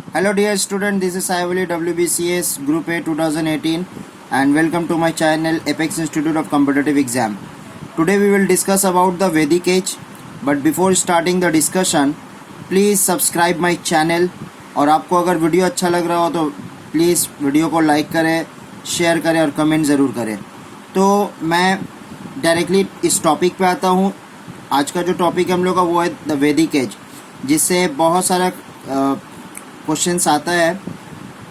Hello dear student, this is Saivali WBCS Group A 2018 and welcome to my channel Apex Institute of Competitive Exam. Today we will discuss about the Vedic age, but before starting the discussion please subscribe my channel और आपको अगर video अच्छा लग रहा हो तो please video को like करें, शेयर करें और कमेंट ज़रूर करें। तो मैं डायरेक्टली इस टॉपिक पे आता हूँ। आज का जो टॉपिक हम लोग का वो है द वैदिक एज, जिससे बहुत सारा क्वेश्चंस आता है,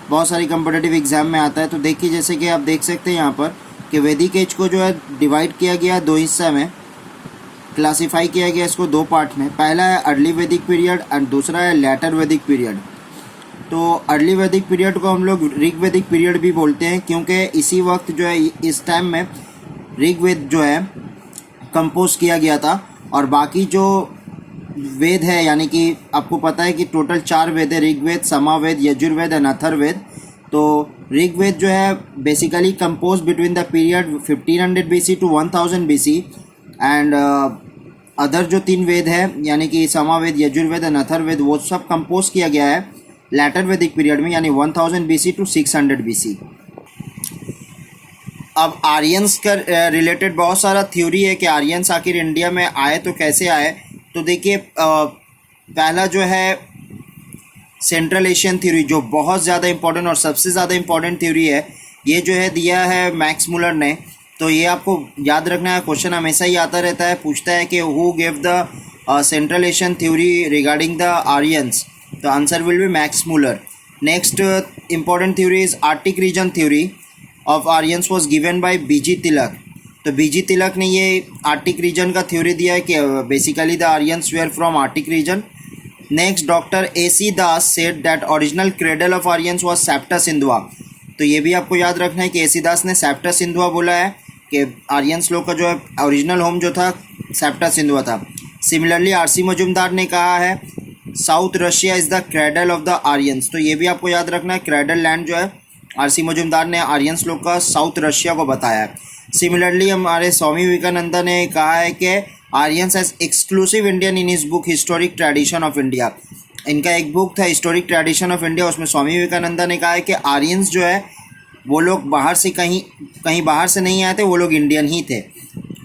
बहुत सारी कम्पिटिटिव एग्ज़ाम में आता है। तो देखिए, जैसे कि आप देख सकते हैं यहाँ पर कि वैदिक एज को जो है डिवाइड किया गया दो हिस्सा में, क्लासीफाई किया गया इसको दो पार्ट में। पहला है अर्ली वैदिक पीरियड और दूसरा है लेटर वैदिक पीरियड। तो अर्ली वैदिक पीरियड को हम लोग ऋग्वैदिक पीरियड भी बोलते हैं, क्योंकि इसी वक्त जो है इस टाइम में ऋग्वेद जो है कंपोज किया गया था। और बाकी जो वेद है, यानी कि आपको पता है कि टोटल 4 वेद है, ऋग्वेद, सामवेद, यजुर्वेद एंड अथर्ववेद। तो ऋग्वेद जो है basically compose between the period 1500 BC to 1000 BC and other जो 3 वेद है यानी कि सामवेद, यजुर्वेद एंड अथर्ववेद, वो सब कंपोज किया गया है लेटर वैदिक पीरियड में, यानी 1000 BC टू 600 BC। अब आर्यंस का रिलेटेड बहुत सारा थ्योरी है कि आर्यंस आखिर इंडिया में आए तो कैसे आए। तो देखिए, पहला जो है सेंट्रल एशियन थ्योरी, जो बहुत ज़्यादा इंपॉर्टेंट और सबसे ज़्यादा इंपॉर्टेंट थ्योरी है, ये जो है दिया है मैक्स मुलर ने। तो ये आपको याद रखना है, क्वेश्चन हमेशा ही आता रहता है, पूछता है कि who give the central Asian theory regarding the Aryans. तो answer will be Max Muller. Next important theory is arctic region theory of Aryans was given by BG Tilak. तो बीजी तिलक ने ये आर्टिक रीजन का थ्योरी दिया है कि basically the Aryans were from arctic region. Next, doctor AC Das said that original cradle of Aryans was Sapta Sindhu. तो ये भी आपको याद रखना है कि AC दास ने सेप्टा सिंधुआ बोला है कि आर्यंस लोग का जो है ओरिजिनल होम जो था सेप्टा सिंधुआ था। सिमिलरली RC मजुमदार ने कहा है south Russia is the cradle of the Aryans. तो ये भी आपको याद रखना है, क्रेडल लैंड जो है RC मजुमदार ने आर्यंस लोग का साउथ रशिया को बताया है। सिमिलरली हमारे स्वामी विवेकानंद ने कहा है कि Aryans as exclusive Indian in his book historic tradition of India. इनका एक बुक था हिस्टोरिक ट्रेडिशन ऑफ इंडिया, उसमें स्वामी विवेकानंद ने कहा है कि आर्यंस जो है वो लोग बाहर से कहीं बाहर से नहीं आए थे, वो लोग इंडियन ही थे।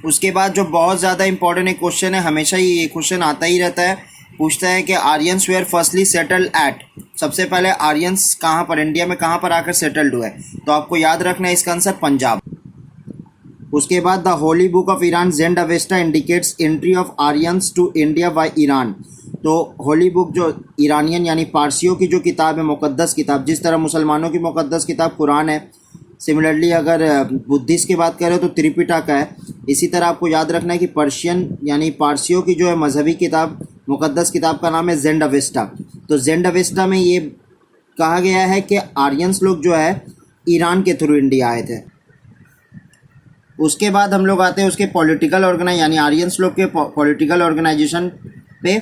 उसके बाद जो बहुत ज़्यादा इंपॉर्टेंट एक क्वेश्चन है, हमेशा ही ये क्वेश्चन आता ही रहता है, पूछता है कि Aryans were firstly settled at. सबसे पहले आर्यंस कहाँ पर, इंडिया में कहाँ पर आकर सेटल्ड हुए। तो आपको याद रखना है इसका आंसर पंजाब। उसके बाद the holy book of Iran Zend Avesta indicates entry of Aryans to India by Iran. तो होली बुक जो ईरानियन यानी पारसियों की जो किताब है, मुकद्दस किताब, जिस तरह मुसलमानों की मुकद्दस किताब कुरान है, सिमिलरली अगर बुद्धिस्ट की बात करें तो त्रिपिटका है। इसी तरह आपको याद रखना है कि पर्शियन यानी पारसियों की जो है मजहबी किताब, मुकद्दस किताब का नाम है ज़ेंड अवेस्टा। तो ज़ेंड अवेस्टा में ये कहा गया है कि आर्यंस लोग जो है ईरान के थ्रू इंडिया आए थे। उसके बाद हम लोग आते हैं उसके पॉलिटिकल यानी आर्यंस लोग के पॉलिटिकल ऑर्गेनाइजेशन पे।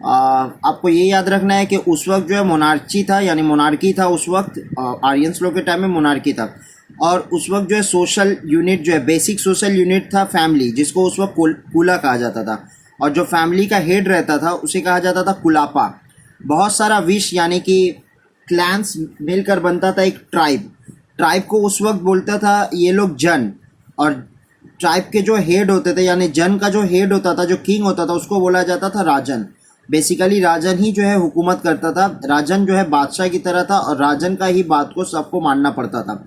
आपको ये याद रखना है कि उस वक्त जो है मोनार्ची था, यानी मोनार्की था उस वक्त, आर्यंस लोग के टाइम में मोनार्की था। और उस वक्त जो है सोशल यूनिट जो है, बेसिक सोशल यूनिट था फैमिली, जिसको उस वक्त कुला कहा जाता था। और जो फैमिली का हेड रहता था उसे कहा जाता था कुलापा। बहुत सारा विश यानी कि क्लैंस मिलकर बनता था एक ट्राइब को उस वक्त बोलता था ये लोग जन। और ट्राइब के जो हेड होते थे यानी जन का जो हेड होता था, जो किंग होता था, उसको बोला जाता था राजन। बेसिकली राजन ही जो है हुकूमत करता था, राजन जो है बादशाह की तरह था और राजन का ही बात को सबको मानना पड़ता था।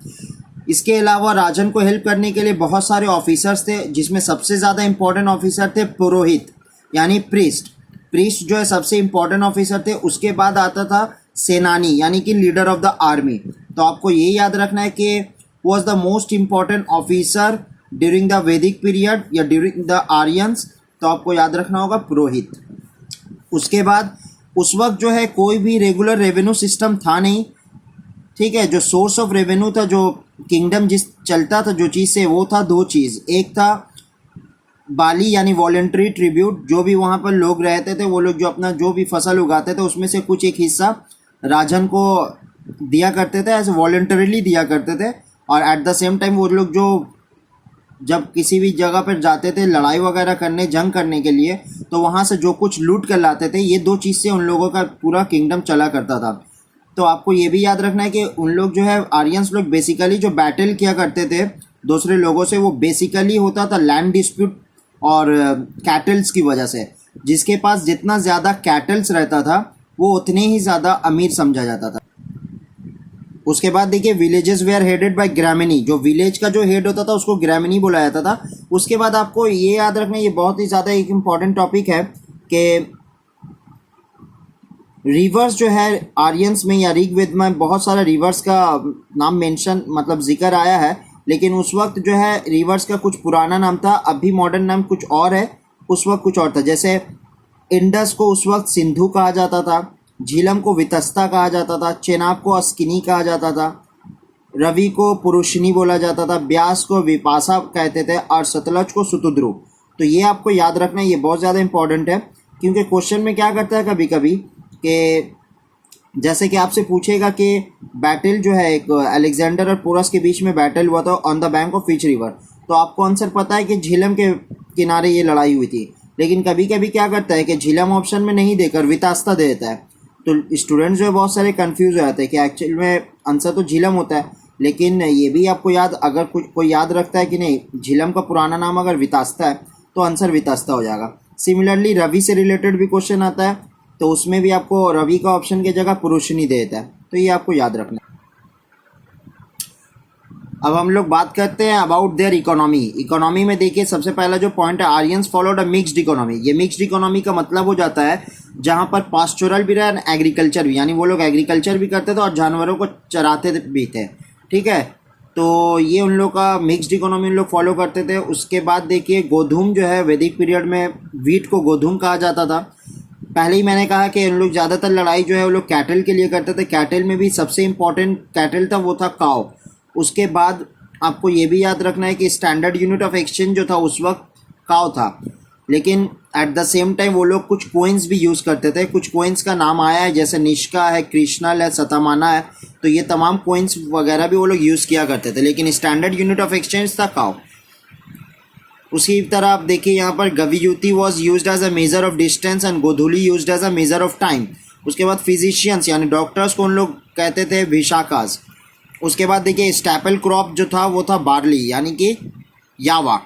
इसके अलावा राजन को हेल्प करने के लिए बहुत सारे ऑफिसर्स थे, जिसमें सबसे ज़्यादा इंपॉर्टेंट ऑफिसर थे पुरोहित यानी प्रीस्ट जो है सबसे इंपॉर्टेंट ऑफिसर थे। उसके बाद आता था सेनानी यानी कि लीडर ऑफ द आर्मी। तो आपको ये याद रखना है कि was the most important officer during the वैदिक पीरियड या ड्यूरिंग द आर्यंस। तो आपको याद रखना होगा पुरोहित। उसके बाद उस वक्त जो है कोई भी रेगुलर रेवेन्यू सिस्टम था नहीं, ठीक है। जो सोर्स ऑफ रेवेन्यू था, जो किंगडम जिस चलता था जो चीज़ से, वो था 2 चीज़। एक था बाली यानी वॉलेंट्री ट्रिब्यूट, जो भी वहाँ पर लोग रहते थे वो लोग जो अपना जो भी फसल उगाते थे उसमें से कुछ एक हिस्सा राजन को दिया करते थे, ऐसे वॉलेंटरीली दिया करते थे। और एट द सेम टाइम वो लोग जो जब किसी भी जगह पर जाते थे लड़ाई वगैरह करने, जंग करने के लिए, तो वहाँ से जो कुछ लूट कर लाते थे, ये 2 चीज़ से उन लोगों का पूरा किंगडम चला करता था। तो आपको ये भी याद रखना है कि उन लोग जो है आर्यंस लोग बेसिकली जो बैटल किया करते थे दूसरे लोगों से, वो बेसिकली होता था लैंड डिस्प्यूट और कैटल्स की वजह से। जिसके पास जितना ज़्यादा कैटल्स रहता था वो उतने ही ज़्यादा अमीर समझा जाता था। उसके बाद देखिए villages were headed by Gramani, जो विलेज का जो हेड होता था उसको ग्रामिनी बोला जाता था। उसके बाद आपको ये याद रखना, ये बहुत ही ज़्यादा एक इम्पॉर्टेंट टॉपिक है कि रिवर्स जो है आर्यंस में या ऋग्वेद में बहुत सारा रिवर्स का नाम मेंशन मतलब जिक्र आया है, लेकिन उस वक्त जो है रिवर्स का कुछ पुराना नाम था, अभी मॉडर्न नाम कुछ और है, उस वक्त कुछ और था। जैसे इंडस को उस वक्त सिंधु कहा जाता था, झीलम को वितस्ता कहा जाता था, चेनाब को अस्किनी कहा जाता था, रवि को पुरुषनी बोला जाता था, ब्यास को विपासा कहते थे और सतलज को सुतुद्रु। तो ये आपको याद रखना है, ये बहुत ज़्यादा इंपॉर्टेंट है, क्योंकि क्वेश्चन में क्या करता है कभी कभी कि जैसे कि आपसे पूछेगा कि बैटल जो है एक अलेक्जेंडर और पोरस के बीच में बैटल हुआ था on the bank of which river, तो आपको आंसर पता है कि झीलम के किनारे ये लड़ाई हुई थी। लेकिन कभी कभी क्या करता है कि झीलम ऑप्शन में नहीं देकर वितास्ता दे देता है, तो स्टूडेंट्स जो है बहुत सारे कंफ्यूज हो जाते हैं कि एक्चुअल में आंसर तो झीलम होता है। लेकिन ये भी आपको याद, अगर कुछ कोई याद रखता है कि नहीं झीलम का पुराना नाम अगर वितास्ता है तो आंसर वितास्ता हो जाएगा। सिमिलरली रवि से रिलेटेड भी क्वेश्चन आता है, तो उसमें भी आपको रवि का ऑप्शन की जगह पुरुषनी दे देता है, तो ये आपको याद रखना है। अब हम लोग बात करते हैं अबाउट देयर इकोनॉमी। इकोनॉमी में देखिए सबसे पहला जो पॉइंट है, Aryans followed a mixed economy. ये मिक्स्ड इकोनॉमी का मतलब हो जाता है जहाँ पर पास्चुरल भी रहा, एग्रीकल्चर भी, यानी वो लोग एग्रीकल्चर भी करते थे और जानवरों को चराते भी थे, ठीक है। तो ये उन लोग का मिक्स्ड इकोनॉमी उन लोग फॉलो करते थे। उसके बाद देखिए गोधूम जो है वैदिक पीरियड में वीट को गोधूम कहा जाता था। पहले ही मैंने कहा कि उन लोग ज़्यादातर लड़ाई जो है वो लोग कैटल के लिए करते थे। कैटल में भी सबसे इम्पॉर्टेंट कैटल था वो था काव। उसके बाद आपको ये भी याद रखना है कि स्टैंडर्ड यूनिट ऑफ एक्सचेंज जो था उस वक्त काव था, लेकिन एट द सेम टाइम वो लोग कुछ कोइंस भी यूज़ करते थे। कुछ कोइंस का नाम आया है जैसे निष्का है, कृष्णल है, सतमाना है, तो ये तमाम कोइंस वगैरह भी वो लोग यूज़ किया करते थे, लेकिन स्टैंडर्ड यूनिट ऑफ एक्सचेंज था काव। उसी तरह आप देखिए यहाँ पर Gavyuti was used as a measure of distance and Godhuli used as a measure of time. उसके बाद फिजिशियंस यानी डॉक्टर्स को उन लोग कहते थे विशाखास। उसके बाद देखिए स्टैपल क्रॉप जो था वो था बार्ली यानी कि यावा।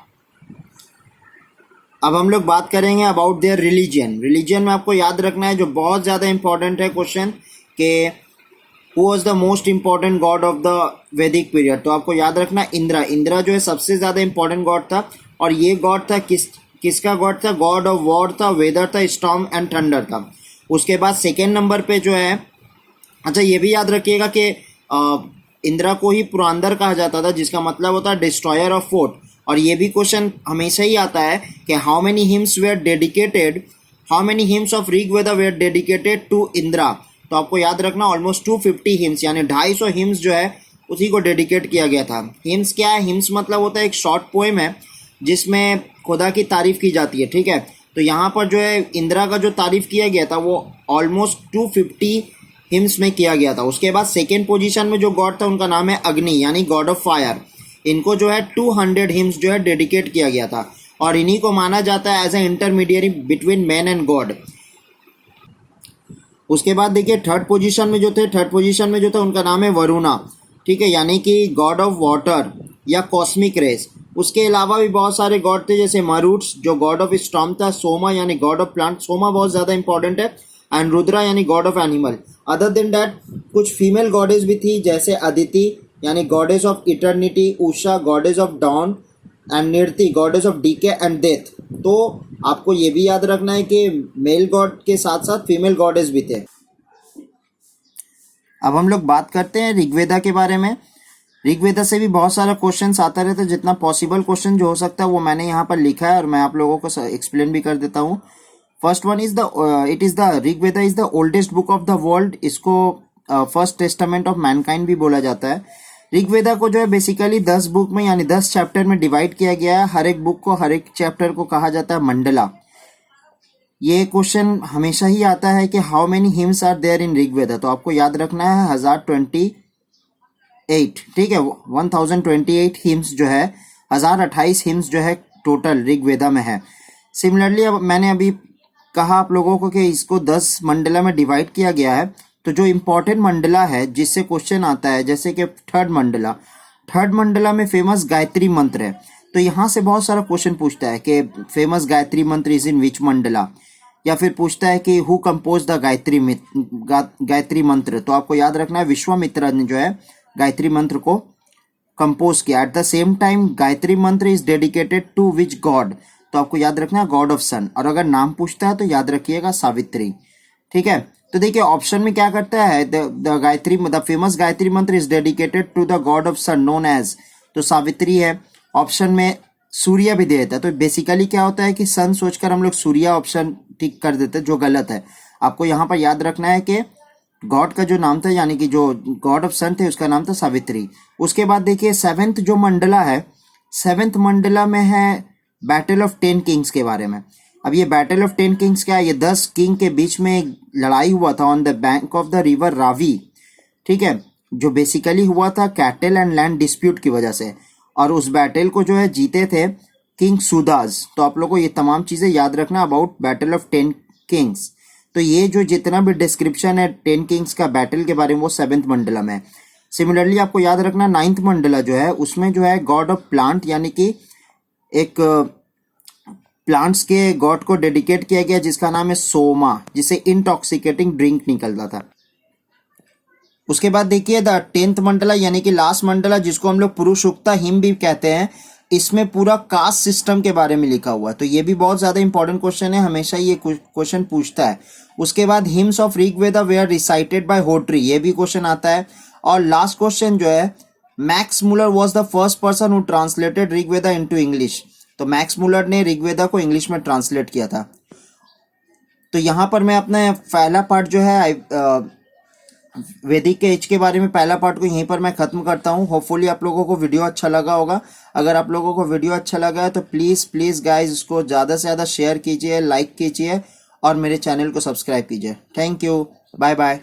अब हम लोग बात करेंगे अबाउट देयर रिलीजन। रिलीजन में आपको याद रखना है जो बहुत ज़्यादा इंपॉर्टेंट है क्वेश्चन के who was the most important God of the वैदिक पीरियड। तो आपको याद रखना इंद्रा। इंद्रा जो है सबसे ज़्यादा इंपॉर्टेंट गॉड था, और ये गॉड था किसका गॉड था? गॉड ऑफ वॉर था, वेदर था, स्टॉर्म एंड थंडर था। उसके बाद सेकेंड नंबर पे जो है, अच्छा ये भी याद रखिएगा कि इंद्रा को ही पुरंदर कहा जाता था, जिसका मतलब होता है डिस्ट्रॉयर ऑफ फोर्ट। और ये भी क्वेश्चन हमेशा ही आता है कि how many hymns were dedicated, how many hymns of Rigveda were dedicated to Indra. तो आपको याद रखना ऑलमोस्ट 250 हिम्स यानी 250 हिम्स जो है उसी को डेडिकेट किया गया था। हिम्स क्या है? हिम्स मतलब होता है एक शॉर्ट पोएम है जिसमें खुदा की तारीफ़ की जाती है, ठीक है। तो यहाँ पर जो है इंदिरा का जो तारीफ़ किया गया था वो ऑलमोस्ट 250 हिम्स में किया गया था। उसके बाद सेकेंड पोजीशन में जो गॉड था उनका नाम है अग्नि यानी गॉड ऑफ फायर। इनको जो है 200 हिम्स जो है डेडिकेट किया गया था, और इन्हीं को माना जाता है as a intermediary between man and god. उसके बाद देखिए थर्ड पोजीशन में जो था उनका नाम है वरुणा, ठीक है, यानी कि गॉड ऑफ वाटर या कॉस्मिक रेस। उसके अलावा भी बहुत सारे गॉड थे जैसे मरुट्स जो गॉड ऑफ स्टॉर्म था, सोमा यानी गॉड ऑफ प्लांट, सोमा बहुत ज़्यादा इंपॉर्टेंट है, एंड रुद्रा यानी god of animal. Other than that कुछ फीमेल गॉडेस भी थी जैसे अदिति यानी goddess of eternity, Usha goddess of dawn, and Nirriti goddess of decay and death. तो आपको ये भी याद रखना है कि मेल गॉड के साथ साथ फीमेल गॉडेस भी थे। अब हम लोग बात करते हैं ऋग्वेदा के बारे में। ऋग्वेदा से भी बहुत सारा क्वेश्चंस आता रहता है, जितना पॉसिबल क्वेश्चन जो हो सकता है वो मैंने यहाँ पर लिखा है और मैं आप लोगों को एक्सप्लेन भी कर देता हूँ। First one is the Rigveda is the oldest book of the world. इसको फर्स्ट टेस्टामेंट ऑफ मैनकाइंड भी बोला जाता है। ऋग्वेदा को जो है बेसिकली 10 बुक में यानी 10 चैप्टर में डिवाइड किया गया है। हर एक बुक को, हर एक चैप्टर को कहा जाता है मंडला। ये क्वेश्चन हमेशा ही आता है कि how many hymns are there in Rigveda. तो आपको याद रखना है 1028, ठीक है, 1028 हिम्स जो है, 1028 हिम्स जो है टोटल ऋग्वेदा में है। सिमिलरली अब मैंने अभी कहा आप लोगों को कि इसको 10 मंडला में डिवाइड किया गया है, तो जो इम्पोर्टेंट मंडला है जिससे क्वेश्चन आता है, जैसे कि थर्ड मंडला में फेमस गायत्री मंत्र है, तो यहाँ से बहुत सारा क्वेश्चन पूछता है कि famous Gayatri mantra is in विच मंडला, या फिर पूछता है कि हु कंपोज द गायत्री मंत्र। तो आपको याद रखना है विश्वामित्र ने जो है गायत्री मंत्र को कंपोज किया। At the same time Gayatri mantra is dedicated to which god, तो आपको याद रखना है गॉड ऑफ सन, और अगर नाम पूछता है तो याद रखिएगा सावित्री। ठीक है, तो देखिए ऑप्शन में क्या करता है, the famous Gayatri mantra is dedicated to the god of sun known as, तो सावित्री है। ऑप्शन में सूर्य भी दे देता है, तो बेसिकली क्या होता है कि सन सोचकर हम लोग सूर्य ऑप्शन टिक कर देते हैं, जो गलत है। आपको यहाँ पर याद रखना है कि गॉड का जो नाम था, यानी कि जो गॉड ऑफ सन थे उसका नाम था सावित्री। उसके बाद देखिए सेवेंथ जो मंडला है, सेवेंथ मंडला में है बैटल ऑफ 10 किंग्स के बारे में। अब ये बैटल ऑफ 10 किंग्स क्या है, ये 10 किंग के बीच में एक लड़ाई हुआ था on the bank of the river Ravi. ठीक है, जो बेसिकली हुआ था कैटल एंड लैंड डिस्प्यूट की वजह से, और उस बैटल को जो है जीते थे किंग सुदास। तो आप लोगों को ये तमाम चीज़ें याद रखना अबाउट बैटल ऑफ 10 किंग्स। तो ये जो जितना भी डिस्क्रिप्शन है 10 किंग्स का बैटल के बारे में वो 7th मंडला में। सिमिलरली आपको याद रखना 9th मंडला जो है उसमें जो है गॉड ऑफ प्लांट, यानी कि एक प्लांट्स के गॉड को डेडिकेट किया गया जिसका नाम है सोमा, जिसे इंटॉक्सिकेटिंग ड्रिंक निकलता था। उसके बाद देखिए द 10th मंडला यानी कि लास्ट मंडला, जिसको हम लोग पुरुषोक्ता हिम भी कहते हैं, इसमें पूरा कास्ट सिस्टम के बारे में लिखा हुआ है। तो ये भी बहुत ज़्यादा इंपॉर्टेंट क्वेश्चन है, हमेशा ये क्वेश्चन पूछता है। उसके बाद hymns of Rigveda were recited by Hotri, ये भी क्वेश्चन आता है। और लास्ट क्वेश्चन जो है, Max Muller was the first person who translated Rigveda into English, तो मैक्स मुलर ने ऋग्वेदा को इंग्लिश में ट्रांसलेट किया था। तो यहाँ पर मैं अपना पहला पार्ट जो है वैदिक के एज के बारे में पहला पार्ट को यहीं पर मैं ख़त्म करता हूँ। होपफुली आप लोगों को वीडियो अच्छा लगा होगा। अगर आप लोगों को वीडियो अच्छा लगा है तो प्लीज़ गाइज उसको ज़्यादा से ज़्यादा शेयर कीजिए, लाइक कीजिए और मेरे चैनल को सब्सक्राइब कीजिए। Thank you, bye bye.